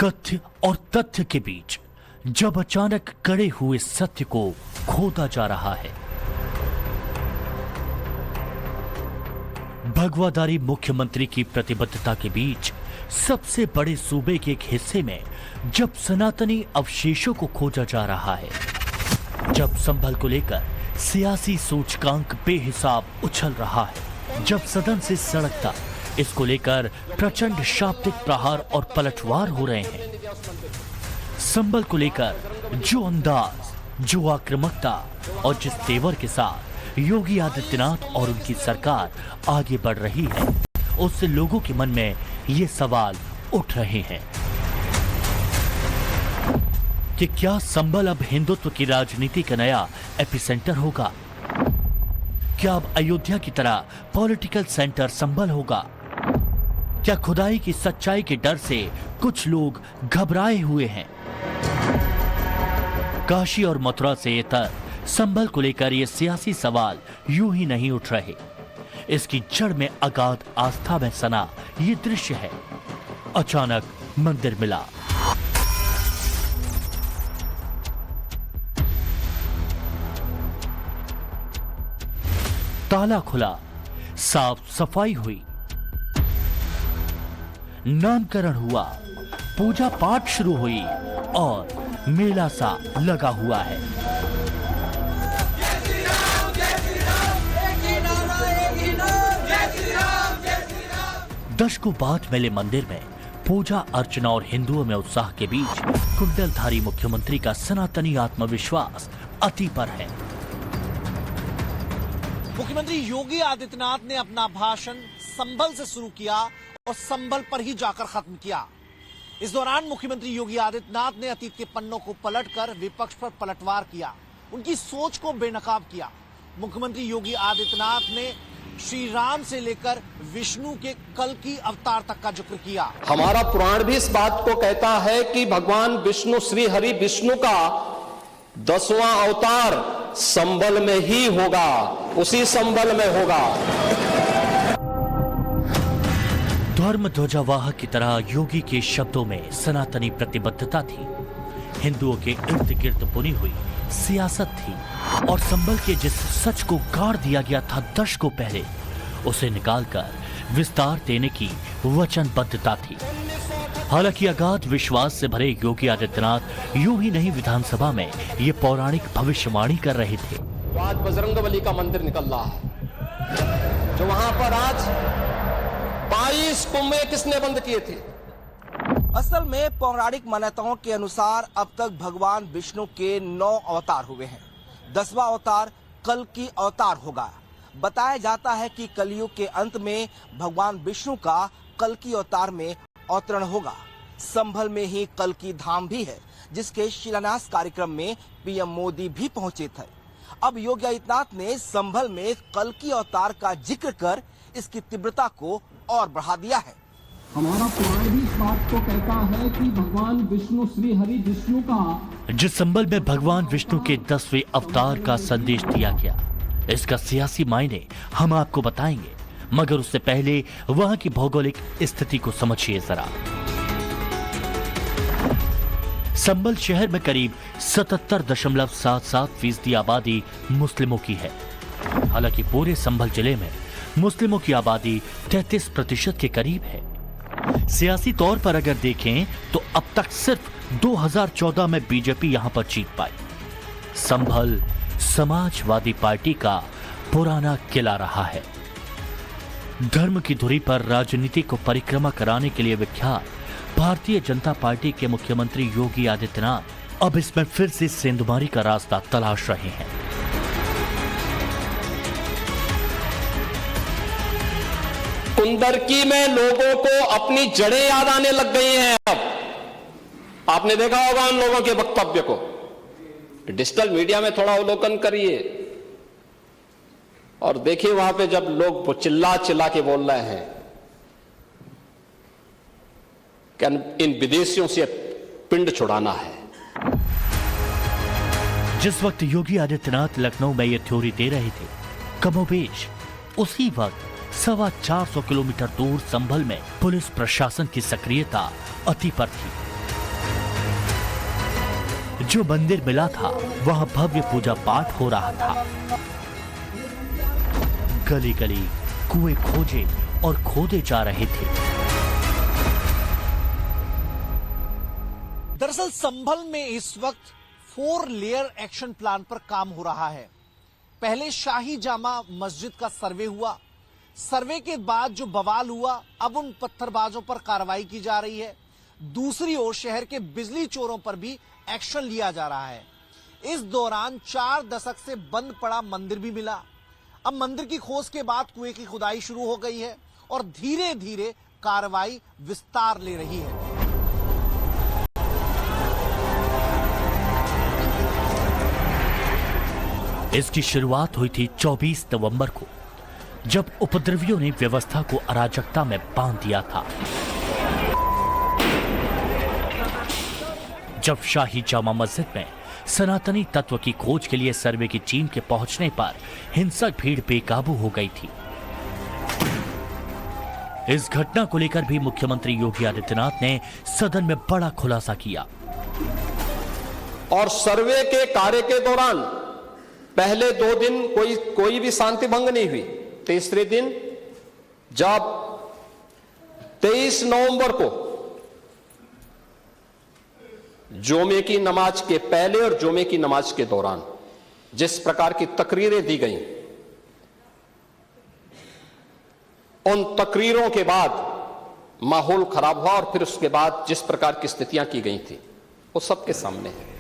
कथ्य और तथ्य के बीच जब अचानक कड़े हुए सत्य को खोदा जा रहा है। भगवाधारी मुख्यमंत्री की प्रतिबद्धता के बीच सबसे बड़े सूबे के एक हिस्से में जब सनातनी अवशेषों को खोजा जा रहा है, जब संभल को लेकर सियासी सूचकांक बेहिसाब उछल रहा है, जब सदन से सड़क तक इसको लेकर प्रचंड शाब्दिक प्रहार और पलटवार हो रहे हैं, संभल को लेकर जो अंदाज, जो आक्रामकता और जिस तेवर के साथ योगी आदित्यनाथ और उनकी सरकार आगे बढ़ रही है, उससे लोगों के मन में ये सवाल उठ रहे हैं कि क्या संभल अब हिंदुत्व की राजनीति का नया एपिसेंटर होगा? क्या अब अयोध्या की तरह पॉलिटिकल सेंटर संभल होगा? क्या खुदाई की सच्चाई के डर से कुछ लोग घबराए हुए हैं? काशी और मथुरा से इतर संभल को लेकर ये सियासी सवाल यूं ही नहीं उठ रहे। इसकी जड़ में अगाध आस्था में सना ये दृश्य है। अचानक मंदिर मिला, ताला खुला, साफ सफाई हुई, नामकरण हुआ, पूजा पाठ शुरू हुई और मेला सा लगा हुआ है। दशकों बाद मिले मंदिर में पूजा अर्चना और हिंदुओं में उत्साह के बीच कुंडलधारी मुख्यमंत्री का सनातनी आत्मविश्वास अति पर है। मुख्यमंत्री योगी आदित्यनाथ ने अपना भाषण संभल से शुरू किया और संभल पर ही जाकर खत्म किया। इस दौरान मुख्यमंत्री योगी आदित्यनाथ ने अतीत के पन्नों को पलटकर विपक्ष पर पलटवार किया, उनकी सोच को बेनकाब किया। मुख्यमंत्री योगी आदित्यनाथ ने श्री राम से लेकर विष्णु के कल्कि अवतार तक का जिक्र किया। हमारा पुराण भी इस बात को कहता है कि भगवान विष्णु, श्री हरि विष्णु का 10वां अवतार संभल में ही होगा, उसी संभल में होगा। धर्म ध्वजावाहक की तरह योगी के शब्दों में सनातनी प्रतिबद्धता थी, हिंदुओं के इर्द गिर्द बुनी हुई सियासत थी और संभल के जिस सच को गाड़ दिया गया था दशकों पहले, उसे निकालकर विस्तार देने की वचनबद्धता थी। हालांकि अगाध विश्वास से भरे योगी आदित्यनाथ यूं ही नहीं विधानसभा में ये पौराणिक भविष्यवाणी कर रहे थे। तो आज बजरंगबली का मंदिर निकल रहा है, जो वहां पर आज 22 कुएं किसने बंद किए थे? असल में पौराणिक मान्यताओं के अनुसार अब तक भगवान विष्णु के 9 अवतार हुए हैं। 10वां अवतार कल्कि अवतार होगा। बताया जाता है कि कलयुग के अंत में भगवान विष्णु का कल्कि अवतार में अवतरण होगा। संभल में ही कल्कि धाम भी है, जिसके शिलान्यास कार्यक्रम में पीएम मोदी भी पहुंचे थे। अब योगी आदित्यनाथ ने संभल में कल्कि अवतार का जिक्र कर इसकी तीव्रता को और बढ़ा दिया है। हमारा पुराण भी इस बात को कहता है कि भगवान विष्णु, श्री हरि विष्णु का जिस संभल में भगवान विष्णु के 10वें अवतार का संदेश दिया गया, इसका सियासी मायने हम आपको बताएंगे, मगर उससे पहले वहां की भौगोलिक स्थिति को समझिए जरा। संभल शहर में करीब 77.77% आबादी मुस्लिमों की है। हालांकि पूरे संभल जिले में मुस्लिमों की आबादी 33% के करीब है। सियासी तौर पर अगर देखें तो अब तक सिर्फ 2014 में बीजेपी यहां पर जीत पाई। संभल समाजवादी पार्टी का पुराना किला रहा है। धर्म की धुरी पर राजनीति को परिक्रमा कराने के लिए विख्यात भारतीय जनता पार्टी के मुख्यमंत्री योगी आदित्यनाथ अब इसमें फिर से सेंधमारी का रास्ता तलाश रहे हैं। कुंदरकी में लोगों को अपनी जड़ें याद आने लग गई हैं। अब आपने देखा होगा उन लोगों के वक्तव्य को, डिजिटल मीडिया में थोड़ा अवलोकन करिए और देखिए वहां पे जब लोग चिल्ला चिल्ला के बोल रहे हैं कि इन विदेशियों से पिंड छुड़ाना है। जिस वक्त योगी आदित्यनाथ लखनऊ में ये थ्योरी दे रहे थे, कमोबेश उसी वक्त 425 किलोमीटर दूर संभल में पुलिस प्रशासन की सक्रियता अति पर थी। जो मंदिर मिला था वहां भव्य पूजा पाठ हो रहा था। गली गली कुएं खोजे और खोदे जा रहे थे। दरअसल संभल में इस वक्त 4 लेयर एक्शन प्लान पर काम हो रहा है। पहले शाही जामा मस्जिद का सर्वे हुआ। सर्वे के बाद जो बवाल हुआ, अब उन पत्थरबाजों पर कार्रवाई की जा रही है। दूसरी ओर शहर के बिजली चोरों पर भी एक्शन लिया जा रहा है। इस दौरान 4 दशक से बंद पड़ा मंदिर भी मिला। अब मंदिर की खोज के बाद कुएं की खुदाई शुरू हो गई है और धीरे धीरे कार्रवाई विस्तार ले रही है। इसकी शुरुआत हुई थी 24 नवंबर को, जब उपद्रवियों ने व्यवस्था को अराजकता में बांध दिया था। जब शाही जामा मस्जिद में सनातनी तत्व की खोज के लिए सर्वे की टीम के पहुंचने पर हिंसक भीड़ बेकाबू हो गई थी। इस घटना को लेकर भी मुख्यमंत्री योगी आदित्यनाथ ने सदन में बड़ा खुलासा किया। और सर्वे के कार्य के दौरान पहले 2 दिन कोई भी शांति भंग नहीं हुई। तीसरे दिन जब 23 नवंबर को जुमे की नमाज के पहले और जुमे की नमाज के दौरान जिस प्रकार की तकरीरें दी गई, उन तकरीरों के बाद माहौल खराब हुआ और फिर उसके बाद जिस प्रकार की स्थितियां की गई थी वो सबके सामने है।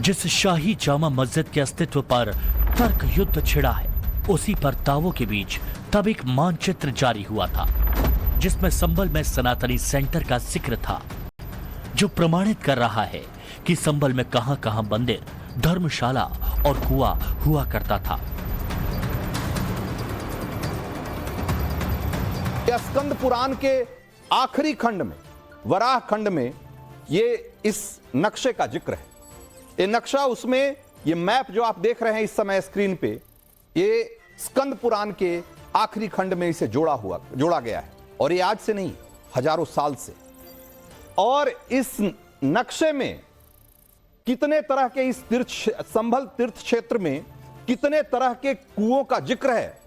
जिस शाही जामा मस्जिद के अस्तित्व पर तर्क युद्ध छिड़ा है, उसी पर दावों के बीच तब एक मानचित्र जारी हुआ था, जिसमें संभल में सनातनी सेंटर का जिक्र था, जो प्रमाणित कर रहा है कि संभल में कहां कहां मंदिर, धर्मशाला और कुआं हुआ करता था। स्कंद पुराण के आखिरी खंड में, वराह खंड में, ये इस नक्शे का जिक्र है। ये नक्शा, उसमें ये मैप जो आप देख रहे हैं इस समय स्क्रीन पे, ये स्कंद पुराण के आखिरी खंड में इसे जोड़ा गया है। और ये आज से नहीं, हजारों साल से। और इस नक्शे में कितने तरह के, इस संभल तीर्थ क्षेत्र में कितने तरह के कुओं का जिक्र है,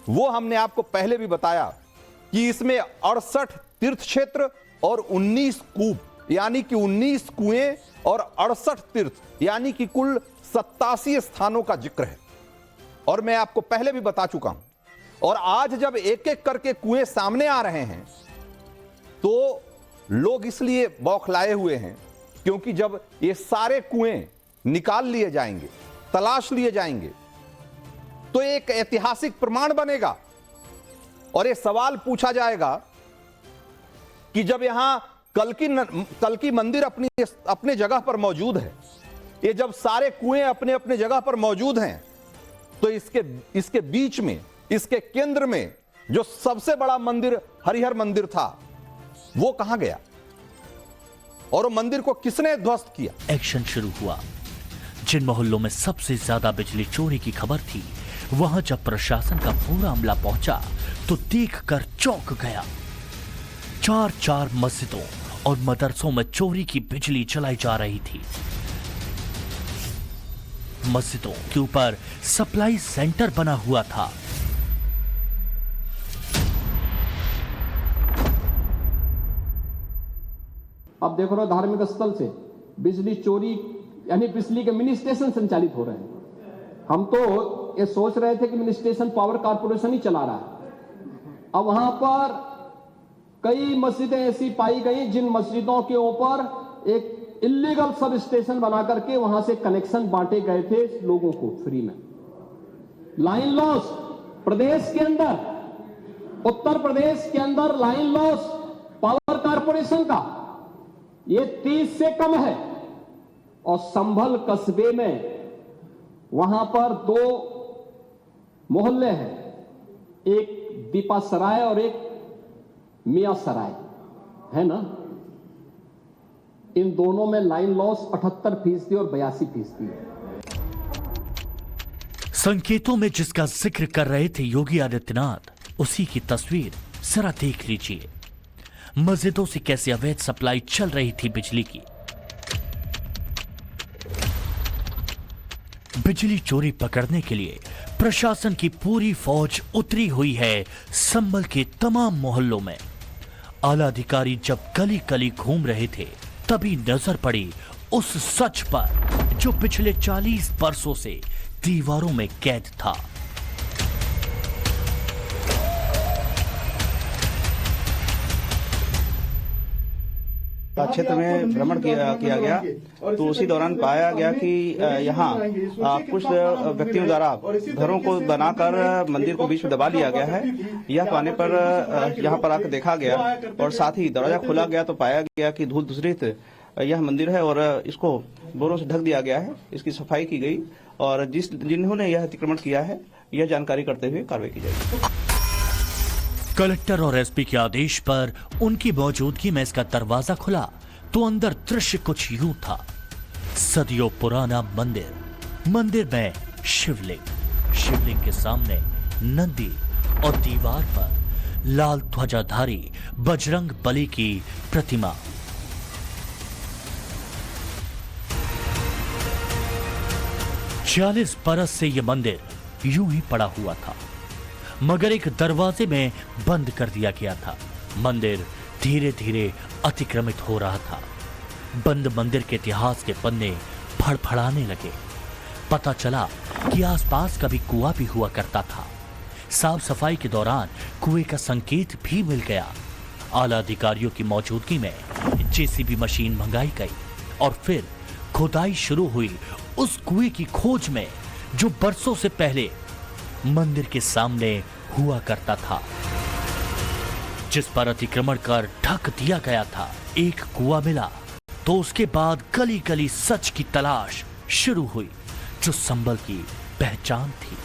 वो हमने आपको पहले भी बताया कि इसमें 68 तीर्थ क्षेत्र और 19 कूप, यानी कि 19 कुएं और 68 तीर्थ, यानी कि कुल 87 स्थानों का जिक्र है। और मैं आपको पहले भी बता चुका हूं। और आज जब एक एक करके कुएं सामने आ रहे हैं तो लोग इसलिए बौखलाए हुए हैं क्योंकि जब ये सारे कुएं निकाल लिए जाएंगे, तलाश लिए जाएंगे, तो एक ऐतिहासिक प्रमाण बनेगा। और ये सवाल पूछा जाएगा कि जब यहां कल की मंदिर अपने जगह पर मौजूद है, ये जब सारे कुएं अपने अपने जगह पर मौजूद हैं, तो इसके बीच में, इसके केंद्र में जो सबसे बड़ा मंदिर हरिहर मंदिर था, वो कहां गया और वो मंदिर को किसने ध्वस्त किया? एक्शन शुरू हुआ। जिन मोहल्लों में सबसे ज्यादा बिजली चोरी की खबर थी, वहां जब प्रशासन का पूरा अमला पहुंचा तो देखकर चौंक गया। 4 मस्जिदों और मदरसों में चोरी की बिजली चलाई जा रही थी। मस्जिदों के ऊपर सप्लाई सेंटर बना हुआ था। अब देख रहे हो, धार्मिक स्थल से बिजली चोरी, यानी बिजली के मिनी स्टेशन संचालित हो रहे हैं। हम तो ये सोच रहे थे कि मिनी स्टेशन पावर कारपोरेशन ही चला रहा है। अब वहां पर कई मस्जिदें ऐसी पाई गई जिन मस्जिदों के ऊपर एक इलीगल सब स्टेशन बना करके वहां से कनेक्शन बांटे गए थे लोगों को फ्री में। लाइन लॉस प्रदेश के अंदर, उत्तर प्रदेश के अंदर लाइन लॉस पावर कारपोरेशन का ये 30 से कम है। और संभल कस्बे में वहां पर 2 मोहल्ले हैं, एक दीपा सराय और एक मियां सराय, है ना। इन दोनों में लाइन लॉस 78% और 82% है। संकेतों में जिसका जिक्र कर रहे थे योगी आदित्यनाथ, उसी की तस्वीर जरा देख लीजिए। मस्जिदों से कैसे अवैध सप्लाई चल रही थी बिजली की। बिजली चोरी पकड़ने के लिए प्रशासन की पूरी फौज उतरी हुई है संभल के तमाम मोहल्लों में। आला अधिकारी जब गली गली घूम रहे थे तभी नजर पड़ी उस सच पर जो पिछले 40 बरसों से दीवारों में कैद था। क्षेत्र में भ्रमण किया गया तो उसी दौरान पाया गया कि यहाँ कुछ व्यक्तियों द्वारा घरों को बनाकर मंदिर को बीच में दबा लिया गया है। यह पाने पर यहाँ पर आकर देखा गया और साथ ही दरवाजा खोला गया तो पाया गया कि धूल धूसरित यह मंदिर है और इसको बोरों से ढक दिया गया है। इसकी सफाई की गई और जिन्होंने यह अतिक्रमण किया है यह जानकारी करते हुए कार्रवाई की जाएगी। कलेक्टर और एसपी के आदेश पर उनकी मौजूदगी में इसका दरवाजा खुला तो अंदर दृश्य कुछ यूं था। सदियों पुराना मंदिर में शिवलिंग के सामने नंदी और दीवार पर लाल ध्वजाधारी बजरंग बली की प्रतिमा। चालीस बरस से यह मंदिर यूं ही पड़ा हुआ था मगर एक दरवाजे में बंद कर दिया गया था। मंदिर धीरे धीरे अतिक्रमित हो रहा था। बंद मंदिर के इतिहास के पन्ने फड़फड़ाने लगे। पता चला कि आसपास कभी कुआं भी हुआ करता था। साफ सफाई के दौरान कुएं का संकेत भी मिल गया। आला अधिकारियों की मौजूदगी में जेसीबी मशीन मंगाई गई और फिर खुदाई शुरू हुई उस कुएं की खोज में जो बरसों से पहले मंदिर के सामने हुआ करता था, जिस पर अतिक्रमण कर ढक दिया गया था। एक कुआं मिला तो उसके बाद गली गली सच की तलाश शुरू हुई जो संभल की पहचान थी।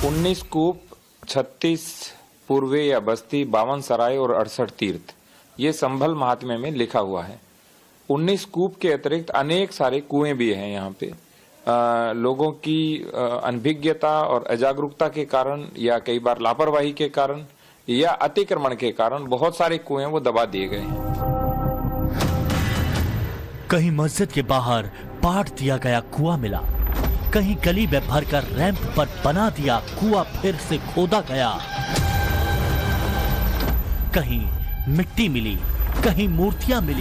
19 कूप, 36 पूर्वे या बस्ती, 52 सराय और 68 तीर्थ, ये संभल महात्म्य में लिखा हुआ है। 19 कूप के अतिरिक्त अनेक सारे कुएं भी हैं यहाँ पे। लोगों की अनभिज्ञता और अजागरूकता के कारण या कई बार लापरवाही के कारण या अतिक्रमण के कारण बहुत सारे कुएं वो दबा दिए गए हैं। कहीं मस्जिद के बाहर पाट दिया गया कुआं मिला, कहीं गली में भरकर रैंप पर बना दिया कुआं फिर से खोदा गया। कहीं मिट्टी मिली, कहीं मूर्तियां मिली।